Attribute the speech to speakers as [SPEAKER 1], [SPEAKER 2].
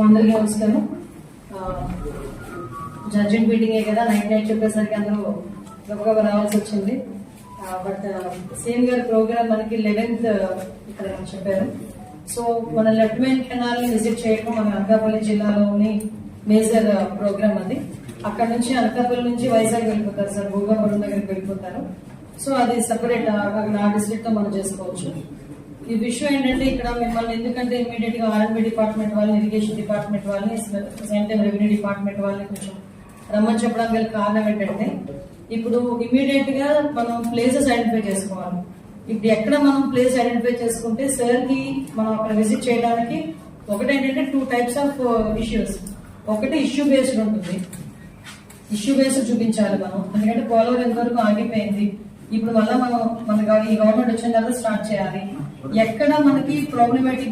[SPEAKER 1] అందరికీ నమస్కారం. జడ్జెంట్ మీటింగే కదా, నైట్ చెప్పేసరికి అందరూ గబగబా రావాల్సి వచ్చింది. బట్ సీఎం గారి ప్రోగ్రామ్ మనకి 11th ఇక్కడ చెప్పారు. సో మన లెఫ్ట్ మెయిన్ కెనాల్ ని విజిట్ చేయడం మన అనకాపల్లి జిల్లాలోని మేజర్ ప్రోగ్రామ్ అది. అక్కడ నుంచి అనకాపల్లి నుంచి వైజాగ్ వెళ్ళిపోతారు సార్, భూగాపురం దగ్గరికి వెళ్ళిపోతారు. సో అది సెపరేట్ ఆ డిస్ట్రిక్ట్ తో మనం చేసుకోవచ్చు. ఈ విషయం ఏంటంటే ఇక్కడ మిమ్మల్ని ఎందుకంటే ఇమీడియట్ గా ఆర్ఎండ్బి డిపార్ట్మెంట్ వాళ్ళని, ఇరిగేషన్ డిపార్ట్మెంట్ వాళ్ళని, సేమ్ టైం రెవెన్యూ డిపార్ట్మెంట్ వాళ్ళని కొంచెం రమ్మని చెప్పడానికి గల కారణం ఏంటంటే ఇప్పుడు ఇమీడియట్ గా మనం ప్లేసెస్ ఐడెంటిఫై చేసుకోవాలి. ఇప్పుడు ఎక్కడ మనం ప్లేస్ ఐడెంటిఫై చేసుకుంటే సార్ కి మనం అక్కడ విజిట్ చేయడానికి ఒకటేంటంటే 2 types ఆఫ్ ఇష్యూస్. ఒకటి ఇష్యూ బేస్డ్ ఉంటుంది, ఇష్యూ బేస్డ్ చూపించాలి మనం. ఎందుకంటే పోలవరం ఎంతవరకు ఆగిపోయింది, ఇప్పుడు మళ్ళీ మనం ఈ గవర్నమెంట్ వచ్చిన తర్వాత స్టార్ట్ చేయాలి. ఎక్కడ మనకి ప్రాబ్లమేటిక్